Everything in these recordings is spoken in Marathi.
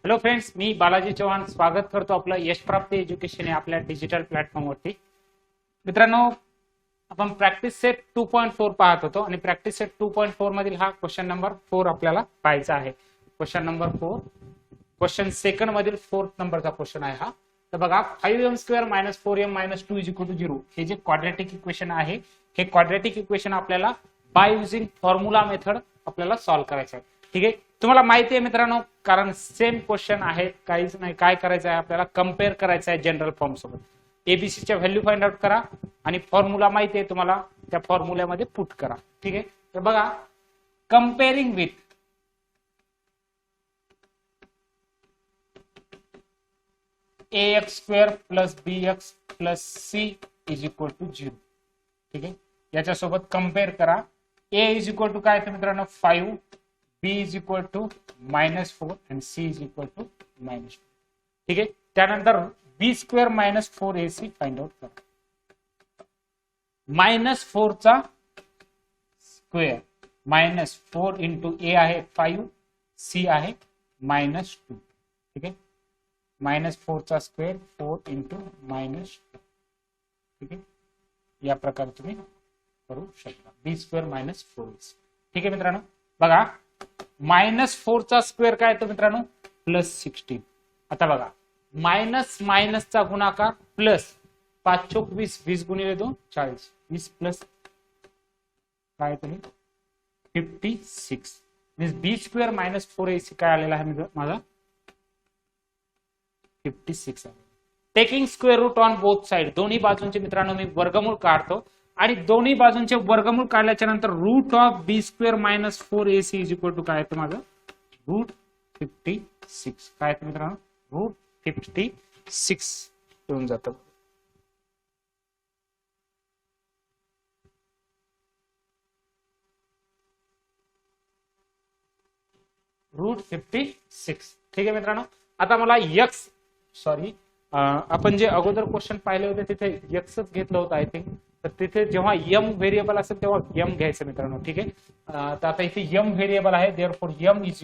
हॅलो फ्रेंड्स, मी बालाजी चव्हाण स्वागत करतो आपलं यश प्राप्ती एज्युकेशन या आपल्या डिजिटल प्लॅटफॉर्मवरती. मित्रांनो, आपण प्रॅक्टिस सेट 2.4 पाहत होतो आणि प्रॅक्टिस सेट 2.4 मधील हा क्वेश्चन नंबर 4 आपल्याला पाहायचा आहे. क्वेश्चन नंबर 4, क्वेश्चन सेकंड मधील 4th नंबरचा क्वेश्चन आहे हा. तर बघा, 5m² - 4m - 2 = 0 हे जे क्वाड्रॅटिक इक्वेशन आहे, हे क्वाड्रॅटिक इक्वेशन आपल्याला बाय युजिंग फॉर्म्युला मेथड आपल्याला सॉल्व्ह करायचं आहे. ठीक आहे, तुम्हाला माहिती आहे मित्रांनो, कारण सेम क्वेश्चन आहे, काहीच नाही. काय करायचं आहे आपल्याला, कम्पेअर करायचं आहे जनरल फॉर्म सोबत. एबीसीच्या व्हॅल्यू फाइंड आउट करा आणि फॉर्म्युला माहिती आहे तुम्हाला, त्या फॉर्म्युल्यामध्ये पुट करा. ठीक आहे, तर बघा, comparing with ax² + bx + c = 0. ठीक आहे, याच्यासोबत कम्पेअर करा. a = काय तर मित्रांनो 5, b = -4 आणि c = -2. ठीक आहे, त्यानंतर b² - 4ac फाइंड आउट करा. -4 चा स्क्वेअर -4 × a आहे 5, c आहे -2. ठीक आहे, -4 चा स्क्वेअर 4 × -2. ठीक आहे, या प्रकारे तुम्ही करू शकता. b² - 4ac. ठीक आहे मित्रांनो, बघा, -4 चा स्क्वेअर काय येतो मित्रांनो +16. आता बघा, मायनस मायनसचा गुणाकार प्लस 5 × 20, 20 × 2 40, 20 प्लस काय तुम्ही 56. b² - 4ac काय आलेला आहे माझा 56 आहे. Taking square root on both side, दोन्ही बाजूंचे मित्रांनो मी वर्गमूळ काढतो आणि दोन्ही बाजूंचे वर्गमूळ काढल्याच्या नंतर रूट ऑफ b² - 4ac = काय येतं माझं √56. काय येतं मित्रांनो √56 येऊन जातं. √56. ठीक आहे मित्रांनो, आता मला आपण जे अगोदर क्वेश्चन पाहिले होते तिथे एक्सच घेतलं होतं आय थिंक. तर तिथे जेव्हा m व्हेरिएबल असेल तेव्हा m घ्यायचं मित्रांनो. ठीक आहे, तर आता इथे m व्हेरिएबल आहे, देअरफॉर m =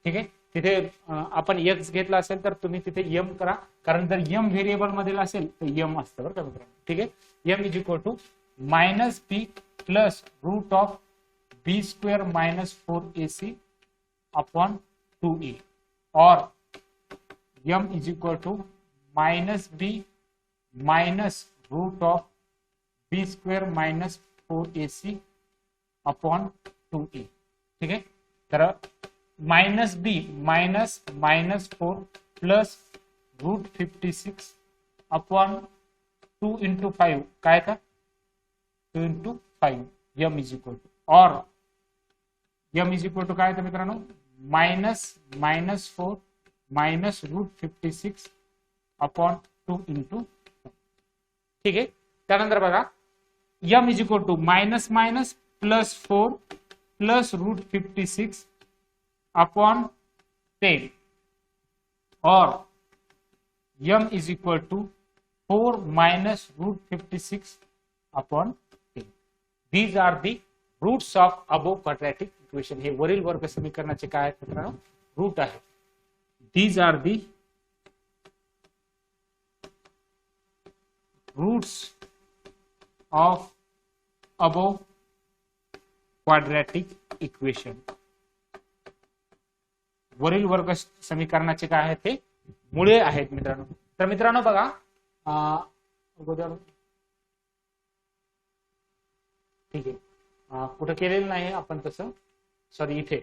ठीक आहे, तिथे आपण x घेतला असेल तर तुम्ही तिथे m करा, कारण जर m व्हेरिएबल मध्ये असेल तर m असतं बरं का मित्रांनो. ठीक आहे, m = -b plus √b² - 4ac upon 2a or m = -b minus √b² - 4ac upon 2a. ठीक आहे, तर -b minus -4 प्लस √56 upon 2 × 5 काय था 2 × 5 m = और m = काय था मित्रांनो -4 minus √56 upon 2 × 5. ठीक आहे, त्यानंतर बघा, m = -4 प्लस √56 upon 10 और m = 4 minus √56 upon 10. These are the roots of above quadratic equation. हे वरील वर्ग समीकरणाचे काय आहेत मित्रांनो रूट आहे. These are the roots of above quadratic equation. वरील वर्ग समीकरणाचे काय आहेत ते मुळे आहेत मित्रांनो. तर मित्रांनो बघा, अगोदर ठीक आहे, कुठे केलेलं नाही आपण तसं, सॉरी इथे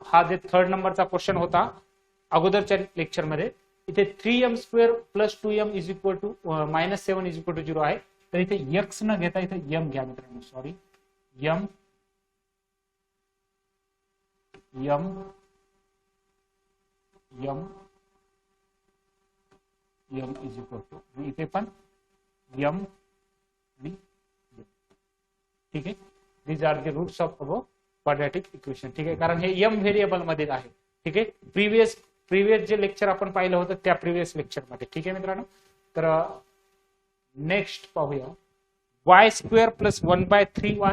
हा जे 3rd नंबरचा क्वेश्चन होता अगोदरच्या लेक्चर मध्ये, इथे 3m² + 2m - 7 = 0 आहे. तर इथे x न घेता इथे m घ्या मित्रांनो. सॉरी, m = इथे पण m. ठीक आहे, these are the roots of above quadratic equation. ठीक आहे, कारण हे m व्हेरिएबल मध्ये आहे. ठीक आहे, प्रिव्हियस जे लेक्चर आपण पाहिलं होतं त्या प्रिव्हियस लेक्चर मध्ये. ठीक आहे मित्रांनो, तर नेक्स्ट पाहूया. y² + 1/3y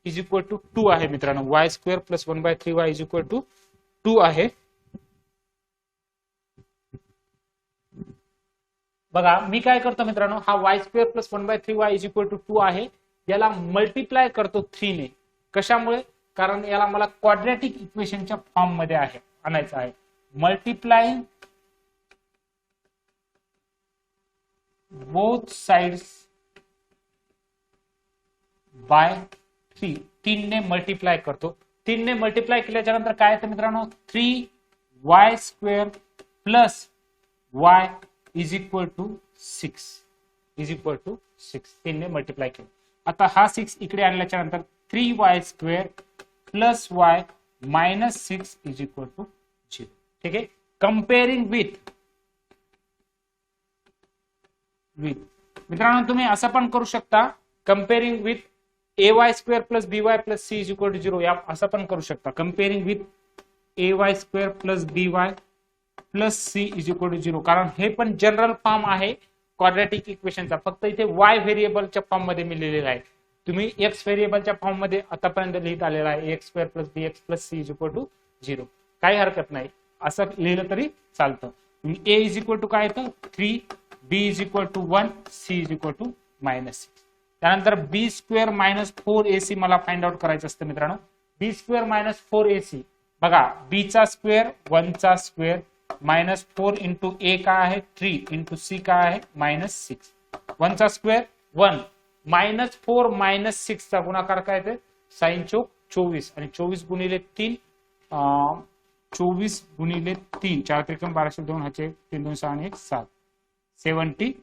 = 2 आहे मित्रांनो. y² + 1/3y = 2 आहे. बघा मी काय करतो मित्रांनो, हा y square plus 1/3y is equal to 2 आहे, याला मल्टिप्लाय करतो 3 ने. कशामुळे? कारण याला मला क्वाड्रॅटिक इक्वेशनच्या फॉर्म मध्ये आहे आणायचं आहे. मल्टिप्लाइंग बोथ साइड्स बाय 3, 3 ने मल्टिप्लाय करतो. 3 ने मल्टिप्लाय केल्याच्या नंतर काय येतं मित्रांनो, 3y square plus y is equal to 6 is equal to 6. 3 ने मल्टिप्लाय केलं. आता हा 6 इकडे आणल्याच्या नंतर 3y square plus y minus 6 is equal to 0. ठीक आहे. कंपेअरिंग विथ मित्रांनो तुम्ही असं पण करू शकता, comparing with ay square plus by plus c is equal to 0, या असं पण करू शकता. Comparing with ay square plus by plus C is equal to 0, कारण हे पण जनरल फॉर्म आहे क्वाड्रॅटिक इक्वेशनचा, फक्त इथे y व्हेरिएबलच्या फॉर्म मध्ये मी लिहिलेला आहे. तुम्ही x व्हेरिएबलच्या फॉर्म मध्ये आतापर्यंत लिहित आलेला आहे, x square plus bx plus C is equal to 0. काही हरकत नाही, असं लिहिलं तरी चालतं. a इज इक्वल टू काय येतं 3, b is equal to 1, c is equal to minus 6. त्यानंतर b स्क्वेअर मायनस 4ac मला फाइंड आउट करायचं असतं मित्रांनो. b स्क्वेअर मायनस 4ac, बघा b चा स्क्वेअर 1 चा स्क्वेअर मायनस 4 इंटू a का आहे 3 इंटू c का आहे मायनस 6. 1 चा स्क्वेअर 1, मायनस 4 मायनस 6 चा गुणाकार काय येते साइन चौक 24, आणि 24 गुणिले 3 24 गुणिले 3 4 त्रिकोण 12 2 हाचे 3 2 6 आणि 1 7 72.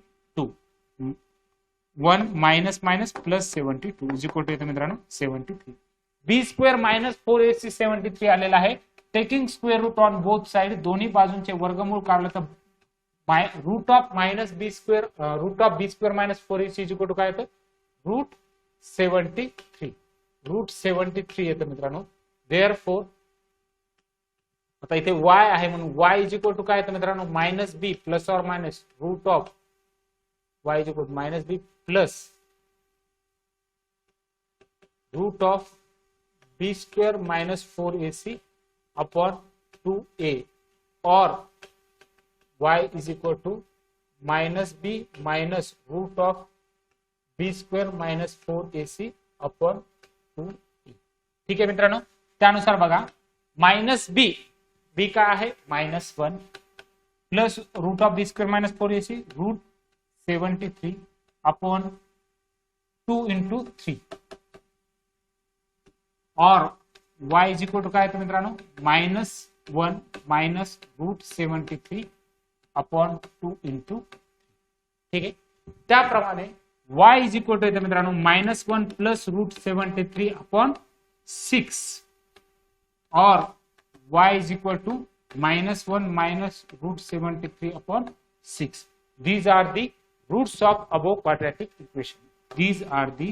1 minus minus plus 72 is equal to येते मित्रांनो 73. बी स्क्वेअर मायनस 4ac 73 आलेला आहे. Taking square root on both side, दोन्ही बाजूंचे वर्गमूळ काढलं तर root of minus b square root of B square minus 4ac is equal to काय येतं रूट 73. रूट 73 येतं मित्रांनो. देअरफॉर आता इथे y आहे म्हणून y इज इक्वल टू काय येतं मित्रांनो minus B plus or minus root of y is equal to minus B plus root of B square minus 4ac upon 2a, और y is equal to minus b minus root of B square minus 4ac upon 2a. ठीक आहे मित्रांनो. त्यानुसार बघा मायनस बी का आहे minus 1 plus root of B square minus 4ac root 73 upon 2 into 3, और y इज इक्वल टू काय येतं मित्रांनो minus 1 minus root 73 upon 2 into. ठीक आहे. त्याप्रमाणे y इज इक्वल टू येतं मित्रांनो मायनस 1 प्लस रूट 73 अपॉन 6, और y is equal to minus 1 minus root 73 upon 6. These are the roots of above quadratic equation. These are the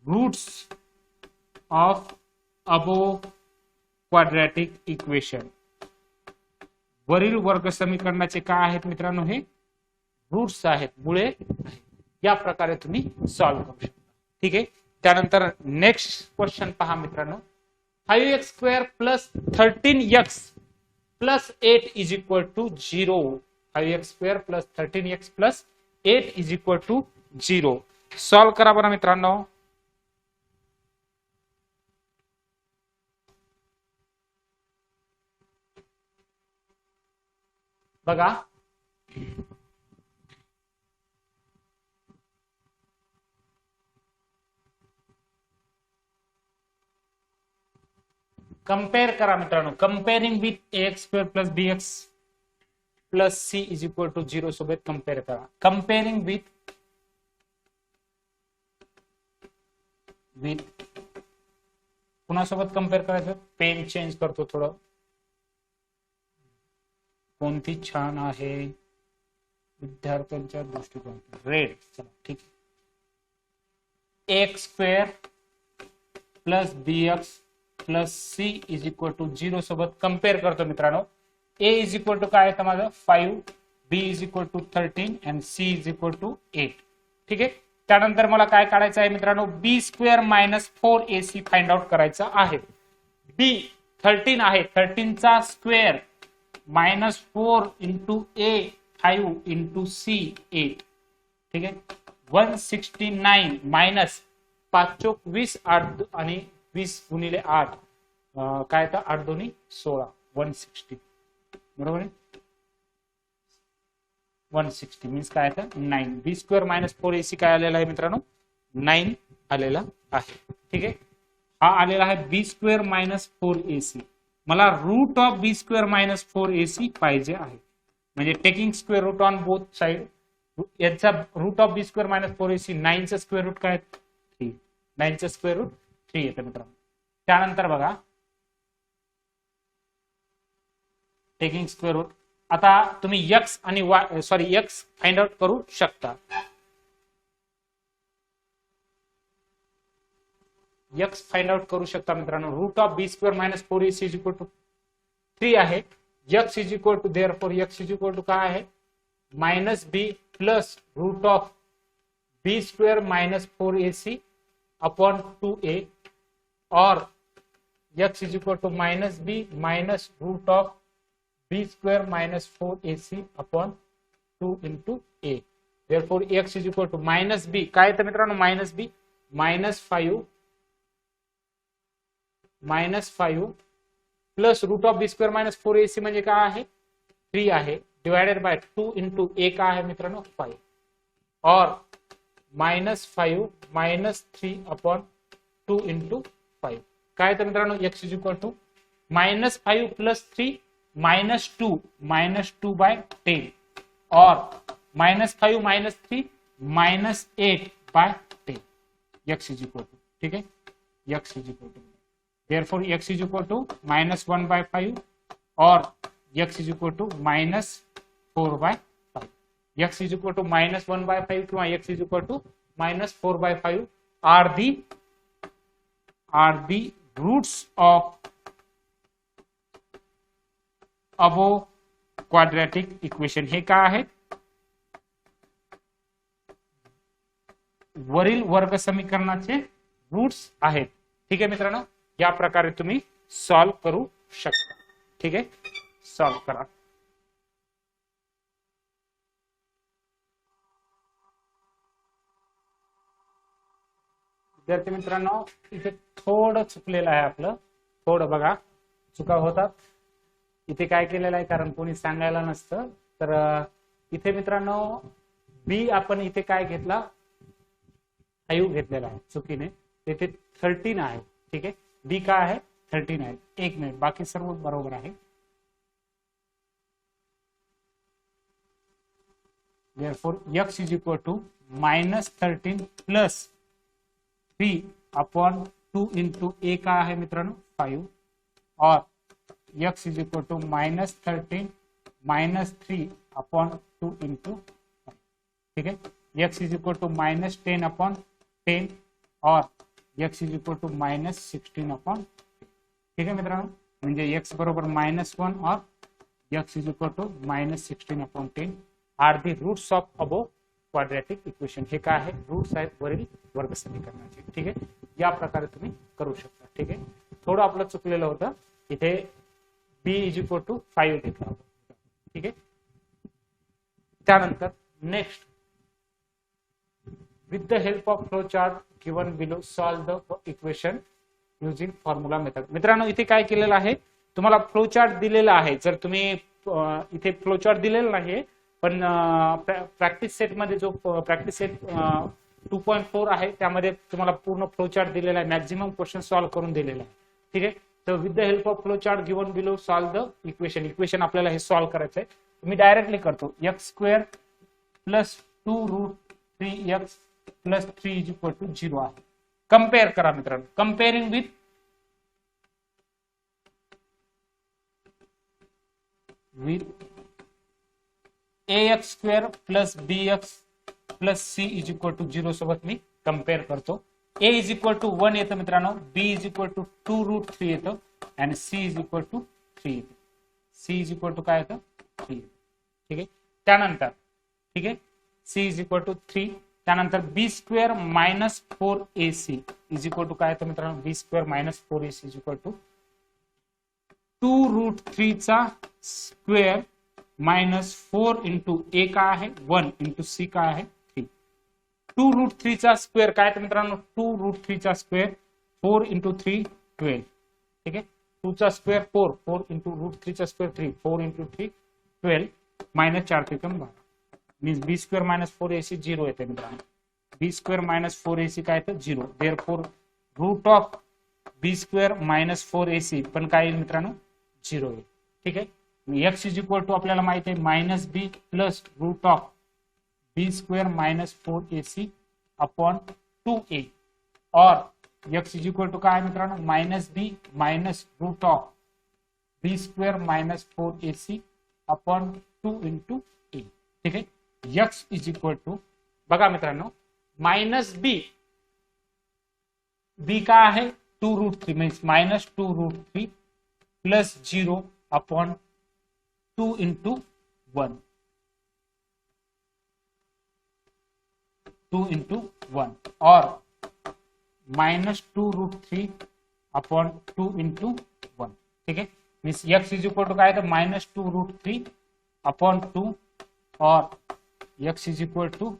roots of above quadratic equation. वरील वर्ग समीकरणाचे काय आहेत मित्रांनो हे रूट्स आहेत, मुळे आहेत. या प्रकारे तुम्ही सॉल्व्ह करू शकता. ठीक आहे. त्यानंतर नेक्स्ट क्वेश्चन पहा मित्रांनो. 5x square plus 13x plus 8 is equal to 0. 5x square plus 13x plus 8 is equal to 0. Solve करा बरं मित्रांनो. बघा कंपेयर करा मित्रांनो. Comparing with ax square plus bx plus c is equal to 0 सोबत कंपेअर करा. कंपेअरिंग विथ कुणासोबत कंपेअर करायचं, पेन चेंज करतो थोडं, कोणती छान आहे विद्यार्थ्यांच्या दृष्टिकोन रेड. चला ठीक आहे. X square plus bx plus c is equal to 0 सोबत कंपेअर करतो मित्रांनो. a इज इक्वल टू काय आहे माझं 5, b is equal to 13 and c is equal to 8. ठीक आहे. त्यानंतर मला काय काढायचं आहे मित्रांनो b square minus 4ac find out करायचं आहे. b 13 आहे, 13 चा स्क्वेअर -4 इंटू ए 5 इंटू सी 8, ठीक आहे. 169 मायनस 5 चोक 20 8 आणि 20 गुणिले 8 काय तर 8 दोन्ही 16 160 बरोबर आहे. 160 मीन्स काय तर 9 बी स्क्वेअर मायनस 4ac काय आलेला आहे मित्रांनो 9 आलेला आहे. ठीक आहे. हा आलेला आहे बी स्क्वेअर मायनस 4ac. मला root of B square minus 4ac पाहिजे आहे. म्हणजे taking square root on both side. याचा root of B square minus 4ac 9 चा स्क्वेअर रूट काय 3. 9 चा स्क्वेअर रूट 3 येतं मित्रांनो. त्यानंतर बघा टेकिंग स्क्वेअर रूट. आता तुम्ही x आणि y sorry x find out करू शकता. x फाइंड आउट करू शकता मित्रांनो. Root of B square minus 4ac is equal to 3 आहे. x is equal to therefore x is equal to काय आहे minus B plus root of B square minus 4ac upon 2a और x is equal to minus b minus root of B square minus 4ac upon 2 into a. Therefore x is equal to minus b काय येतं मित्रांनो minus b minus 5 plus root of B square minus 4ac म्हणजे काय आहे 3 आहे डिवायडेड बाय 2 इंटू ए काय आहे मित्रांनो 5 और मायनस 5 मायनस 3 अपॉन 2 इंटू 5 काय तर मित्रांनो x is equal to minus 5 plus 3 minus 2 by 10 और minus 5 minus 3 minus 8 by 10 x is equal to. ठीक है. x is equal to therefore x is equal to minus 1 by 5 और x is equal to minus 4 by 5. x is equal to minus 1 by 5 किंवा x is equal to minus 4 by 5 R the roots of above quadratic equation. हे काय आहे वरील वर्ग समीकरणाचे रूट्स आहेत. ठीक आहे मित्रांनो. या प्रकारे तुम्ही सॉल्व करू शकता. ठीक आहे. सॉल्व करा. विद्यार्थी मित्रांनो इथे थोडं चुकलेलं आहे आपलं. थोडं बघा चुका होतात. इथे काय केलेलं आहे कारण कोणी सांगायला नसतं तर इथे मित्रांनो बी आपण इथे काय घेतला 5 घेतलेला आहे चुकीने. तिथे 13 आहे. ठीक आहे. बी काय आहे 13 आहे. 1 मिनिट बाकी सर्व बरोबर आहे. therefore x is equal to minus 13 plus 3 upon 2 into a का आहे मित्रांनो 5 और x is equal to minus 13 minus 3 upon 2 into 5. ठीक है. x is equal to minus 10 upon 10 और x is equal to minus 16 upon 10. ठीक है मित्रांनो. म्हणजे x बरोबर -1 और x is equal to minus 16 upon 10 are the roots of above quadratic equation. हे काय आहे रूट्स आहेत वरील वर्ग समीकरणाचे. ठीक आहे. या प्रकारे तुम्ही करू शकता. ठीक आहे. थोडं आपलं चुकलेलं होतं. इथे b इज इक्वल टू 5 घेतला होता. ठीक आहे. त्यानंतर next with the help of flow chart given below solve the equation using formula method. मित्रांनो इथे काय केलेलं आहे तुम्हाला फ्लो चार्ट दिलेला आहे. जर तुम्ही इथे फ्लो चार्ट दिलेला नाही पण प्रॅक्टिस सेट मध्ये जो प्रॅक्टिस सेट 2.4 आहे त्यामध्ये तुम्हाला पूर्ण फ्लो चार्ट दिलेला आहे. मॅक्झिमम क्वेश्चन सॉल्व करून दिलेला आहे. ठीक आहे. तर with the help of flow chart given below solve the equation आपल्याला हे सॉल्व करायचं आहे. मी डायरेक्टली करतो x square plus 2 root 3x plus 3 is equal to 0 आहे. कंपेअर करा मित्रांनो. Comparing with ax square plus bx plus c is equal to 0 सोबत मी कंपेअर करतो. a इज इक्वल टू 1 येतं मित्रांनो. b is equal to 2 root 3 येतं आणि c इज इक्वल टू 3 येतं. c इज इक्वल टू काय येतं 3. ठीक आहे. त्यानंतर ठीक आहे c इज इक्वल टू 3. त्यानंतर b square minus 4ac is equal to काय येतं मित्रांनो b square minus 4ac is equal to 2 root 3 चा स्क्वेअर माइनस 4 इंटू ए काय आहे 1 इंटू सी काय आहे 3. 2√3 चा स्क्वेअर काय तर मित्रांनो 2√3 चा स्क्वेअर 4 इंटू 3 12. ठीक आहे 2 चा स्क्वेअर 4 4 इंटू √3 चा स्क्वेअर 3 4 इंटू 3 12 माइनस 4 त्रिकम 12 मीन्स बी स्क्वेअर माइनस 4ac 0 येते मित्रांनो. बी स्क्वेअर माइनस 4ac काय तर 0. Therefore root of B square minus 4ac पण काय येईल मित्रांनो 0 येईल. ठीक आहे x इज इक्वल टू आपल्याला माहित आहे minus B plus root of B square minus 4ac upon 2a और x इज इक्वल टू काय मित्रांनो minus B minus root of B square minus 4ac upon 2 into A. ठीक आहे x इज इक्वल टू बघा मित्रांनो माइनस बी काय आहे 2√3 means minus 2√3 plus 0 upon 2 into 1 2 into 1 और माइनस 2√3 अपॉन 2 इंटू 1. ठीक है means x is equal to काय तर माइनस 2√3 अपॉन 2 और x is equal to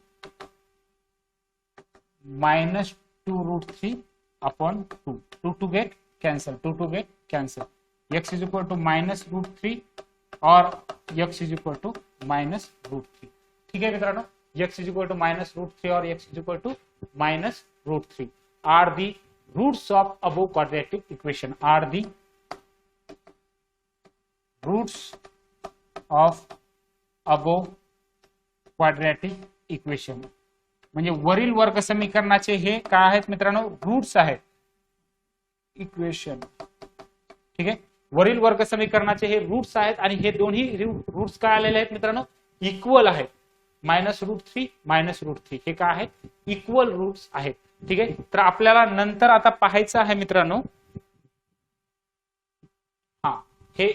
minus 2√3 upon 2 2 to get cancel 2 to get cancel x is equal to minus √3 और x is equal to minus √3. ठीक है मित्रांनो x is equal to minus √3 और x is equal to minus √3 are the roots of above quadratic equation are the roots of above quadratic equation. म्हणजे वरील वर्ग समीकरणाचे हे काय आहेत मित्रांनो रूट्स आहेत इक्वेशन. ठीक आहे वरील वर्ग समीकरणाचे हे रूट्स आहेत आणि हे दोन्ही रूट्स काय आलेले आहेत मित्रांनो इक्वल आहेत. -√3 -√3 हे काय आहेत इक्वल रूट्स आहेत. ठीक आहे तर आपल्याला नंतर आता पाहायचं आहे मित्रांनो हा हे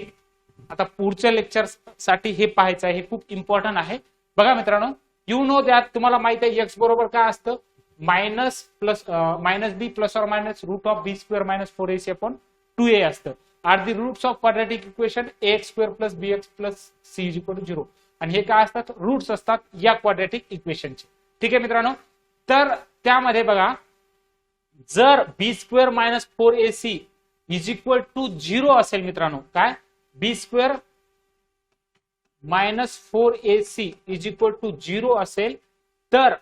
आता पुढच्या लेक्चर साठी हे पाहायचं आहे हे खूप इम्पॉर्टंट आहे. बघा मित्रांनो यू नो दॅट तुम्हाला माहित आहे x बरोबर काय असतं माइनस बी प्लस और minus root of B square minus 4ac upon 2a असतं. Are the roots of quadratic equation ax square plus bx plus c is equal to 0 आणि हे काय असतात रूट्स असतात या क्वाड्रॅटिक इक्वेशनचे. ठीक आहे मित्रांनो तर त्यामध्ये बघा जर B square minus 4ac is equal to 0 असेल मित्रांनो काय B square minus 4ac is equal to 0 असेल तर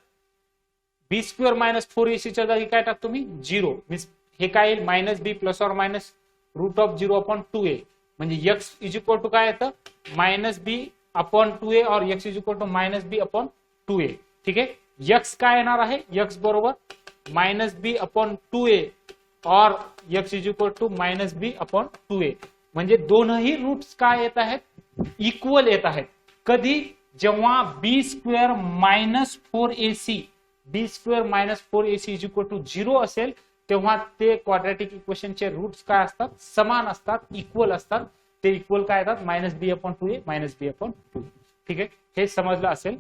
बी स्क्वेअर मायनस 4ac च्या जागी काय टाकतो मी 0 मीन्स हे काय येईल मायनस बी प्लस और minus root of 0 upon 2a म्हणजे x इज इक्वल टू काय येतं मायनस बी अपॉन 2a और x is equal to minus b upon 2a. ठीक आहे x काय येणार आहे x बरोबर माइनस बी अपॉन 2a और x is equal to minus b upon 2a म्हणजे दोनही रूट्स काय येत आहेत इक्वल येत आहेत. कधी जेव्हा B square minus 4ac B square minus 4ac is equal to 0 असेल तेव्हा ते क्वाड्रॅटिक इक्वेशनचे रूट्स काय असतात समान असतात इक्वल असतात. ते इक्वल काय येतात minus b upon 2a minus b upon 2. ठीक आहे हे समजलं असेल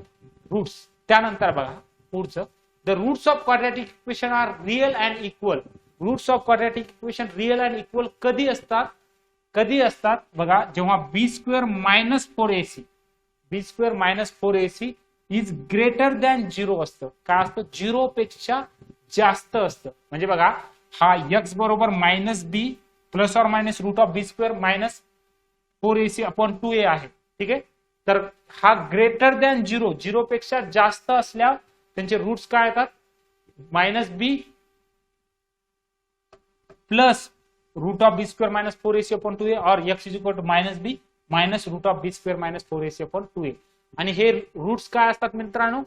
रूट्स. त्यानंतर बघा पुढचं The roots of quadratic equation are real and equal. Roots of quadratic equation real and equal कधी असतात बघा जेव्हा b square minus 4ac b square minus 4ac is greater than 0 असतं. काय असतं 0 पेक्षा जास्त असतं. म्हणजे बघा हा x बरोबर मायनस बी प्लस और minus root of B square minus 4ac upon 2a आहे. ठीक आहे तर हा ग्रेटर दॅन 0 पेक्षा जास्त असल्या त्यांचे रूट्स काय येतात minus B plus root of B square minus 4ac upon 2a और x is equal to minus b minus root of B square minus 4ac upon 2a. आणि हे रूट्स काय असतात मित्रांनो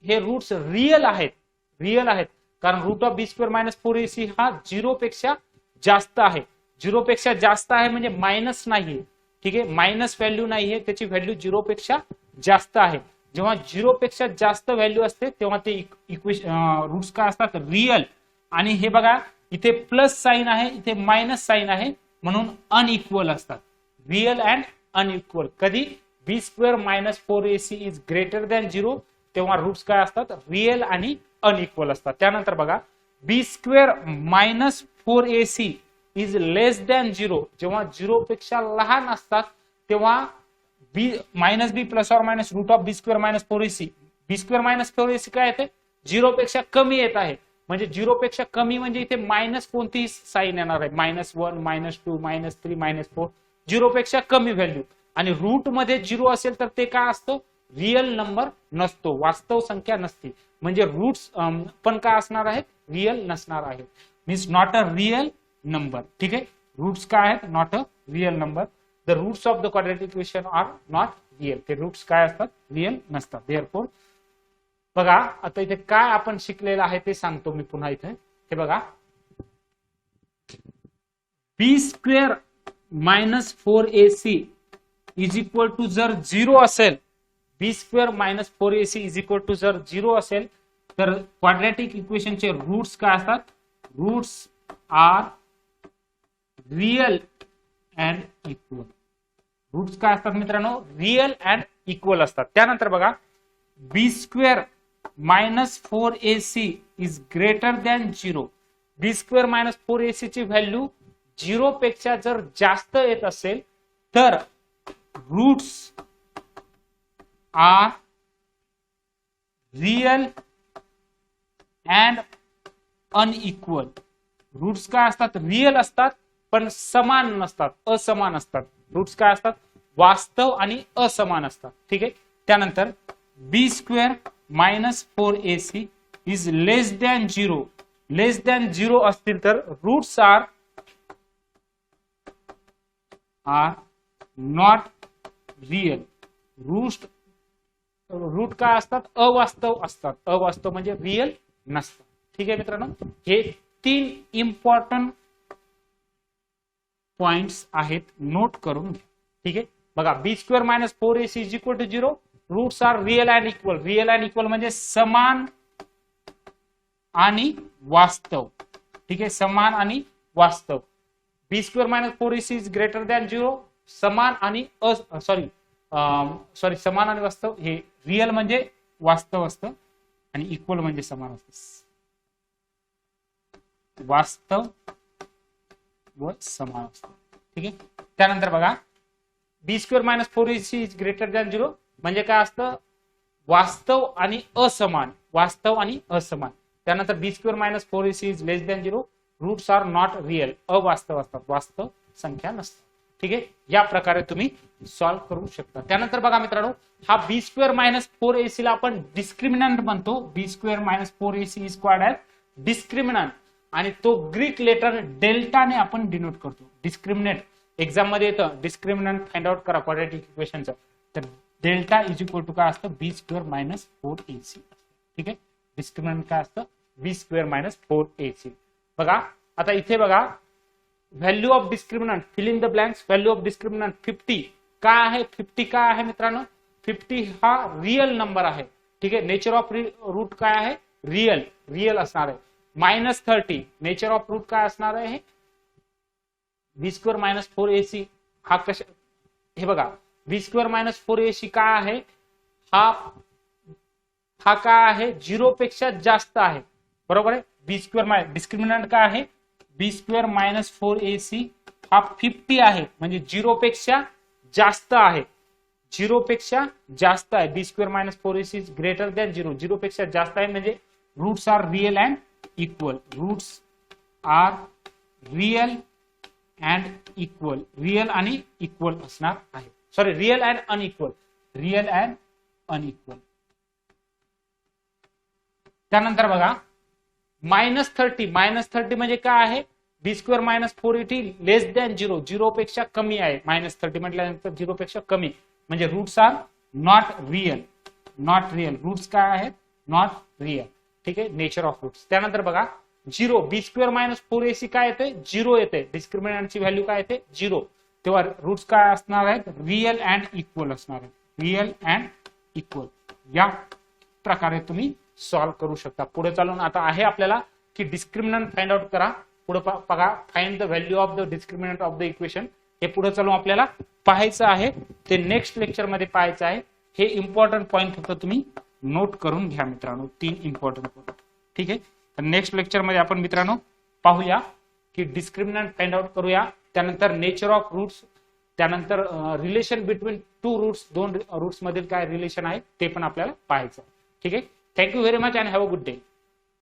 हे रूट्स रिअल आहेत कारण root of B square minus 4ac हा 0 पेक्षा जास्त आहे. 0 पेक्षा जास्त आहे म्हणजे मायनस नाहीये. ठीक आहे मायनस व्हॅल्यू नाहीये त्याची व्हॅल्यू 0 पेक्षा जास्त आहे. जेव्हा 0 पेक्षा जास्त व्हॅल्यू असते तेव्हा ते रूट्स काय असतात रिअल. आणि हे बघा इथे प्लस साइन आहे इथे मायनस साइन आहे म्हणून अनइक्वल असतात रिअल अँड अनइक्वल. कधी B square minus 4ac is greater than 0 तेव्हा रूट्स काय असतात रिअल आणि अनइक्वल असतात. त्यानंतर बघा B square minus 4ac is less than 0 जेव्हा 0 पेक्षा लहान असतात तेव्हा B minus B plus or minus root of B square minus 4ac, B square minus 4ac काय येते, 0 पेक्षा कमी येत आहे. म्हणजे 0 पेक्षा कमी म्हणजे इथे मायनस कोणतीही साईन येणार आहे, -1 -2 -3 -4, 0 पेक्षा कमी व्हॅल्यू. आणि रूट मध्ये 0 असेल तर ते काय असतं, रिअल नंबर नसतो, वास्तव संख्या नसते. म्हणजे रूट्स पण काय असणार आहेत, रिअल नसणार आहे. Means not a real number. ठीक आहे, रूट्स काय आहेत, not a real number. The roots of the quadratic equation are not real. ते रूट्स काय असतात, रिअल नसतात. देअरफॉर बघा आता इथे काय आपण शिकलेलं आहे ते सांगतो मी पुन्हा इथे. हे बघा, B square minus 4ac is equal to जर 0 असेल, B square minus 4ac is equal to जर 0 असेल तर क्वाड्रॅटिक इक्वेशनचे रूट्स काय असतात, roots are real and equal. Roots काय असतात मित्रांनो, रिअल अँड इक्वल असतात. त्यानंतर बघा, B square minus 4ac is greater than 0. B square minus 4ac ची व्हॅल्यू 0 पेक्षा जर जास्त येत असेल तर roots are real and unequal. Roots काय असतात, रिअल असतात पण समान नसतात, असमान असतात. रूट्स काय असतात, वास्तव आणि असमान असतात. ठीक आहे. त्यानंतर B square minus 4ac is less than 0. Less than 0 असतील तर roots are not real. Root काय असतात, अवास्तव असतात. अवास्तव म्हणजे रिअल नसतात. ठीक आहे मित्रांनो, हे 3 इम्पॉर्टंट पॉइंट्स आहेत, नोट करून घ्या. ठीक आहे. बघा, B square minus 4ac is equal to 0. Roots are real and equal. Real and equal म्हणजे समान आणि वास्तव. ठीक आहे, समान आणि वास्तव. B square minus 4ac is greater than 0. समान आणि समान आणि वास्तव. हे रिअल म्हणजे वास्तव असतं आणि इक्वल म्हणजे समान असतं. वास्तव व समान असतं. ठीक आहे. त्यानंतर बघा, B square minus 4ac is greater than 0 म्हणजे काय असतं, वास्तव आणि असमान. वास्तव आणि असमान. त्यानंतर B square minus 4ac is less than 0. Roots are not real. अवास्तव असतात, वास्तव संख्या नसतात. ठीक आहे. या प्रकारे तुम्ही सॉल्व्ह करू शकता. त्यानंतर बघा मित्रांनो, हा बी स्क्वेअर मायनस 4ac ला आपण डिस्क्रिमिनंट म्हणतो. B square minus 4ac is called as discriminant आणि तो ग्रीक लेटर डेल्टाने आपण डिनोट करतो. डिस्क्रिमिनेट एक्झाम मध्ये येतं, डिस्क्रिमिनंट फाइंड आउट करा क्वाड्रॅटिक इक्वेशनचं. तर डेल्टा इज इक्वल टू काय असतं, बी स्क्वेअर मायनस 4ac. ठीक आहे. डिस्क्रिमिनंट काय असतं, बी स्क्वेअर मायनस 4ac. बघा आता इथे बघा, value of discriminant, fill in the blanks. Value of discriminant 50 काय आहे, 50 काय आहे मित्रांनो, 50 हा रिअल नंबर आहे. ठीक आहे. नेचर ऑफ रूट काय आहे, रिअल. रिअल असणार आहे. -30 नेचर ऑफ रूट काय असणार आहे, बी स्क्वेअर मायनस 4ac. हा कशा, हे बघा, बी स्क्वेअर मायनस 4ac काय आहे, हा काय आहे, 0 पेक्षा जास्त आहे. बरोबर आहे. बी स्क्वेअर डिस्क्रिमिनंट काय आहे, बी स्क्वेअर मायनस 4ac हा 50 आहे म्हणजे 0 पेक्षा जास्त आहे. 0 पेक्षा जास्त आहे. B square minus 4ac is greater than 0. 0 पेक्षा जास्त आहे म्हणजे roots are real and equal. Roots are real and equal. Real आणि इक्वल असणार आहे. Sorry, real and unequal. Real and unequal. त्यानंतर बघा, -30. -30 म्हणजे काय आहे, B square minus 4ac less than 0. 0 पेक्षा कमी आहे. -30 म्हटल्यानंतर 0 पेक्षा कमी म्हणजे roots are not real. Not real. Roots काय आहेत, नॉट रिअल. ठीक आहे. Nature of roots. त्यानंतर बघा 0. बी स्क्वेअर मायनस 4ac काय येते, 0 येते. डिस्क्रिमिनंटची व्हॅल्यू काय येते, 0. तेव्हा रूट्स काय असणार आहेत, रिअल अँड इक्वल असणार आहेत. Real and equal. या प्रकारे तुम्ही सॉल्व्ह करू शकता. पुढे चालून आता आहे आपल्याला की डिस्क्रिमिनंट फाइंड आउट करा. पुढे बघा, find the value of the discriminant of the equation. हे पुढे चालून आपल्याला पाहायचं आहे. ते नेक्स्ट लेक्चर मध्ये पाहायचं आहे. हे इम्पॉर्टंट पॉईंट फक्त तुम्ही नोट करून घ्या मित्रांनो. 3 इम्पॉर्टंट पॉईंट. ठीक आहे. तर नेक्स्ट लेक्चर मध्ये आपण मित्रांनो पाहूया की डिस्क्रिमिनंट फाइंड आउट करूया. त्यानंतर नेचर ऑफ रूट्स त्यानंतर रिलेशन बिटवीन टू रूट्स, दोन रूट्स मधील काय रिलेशन आहे ते पण आपल्याला पाहायचं. ठीक आहे. Thank you very much and have a good day.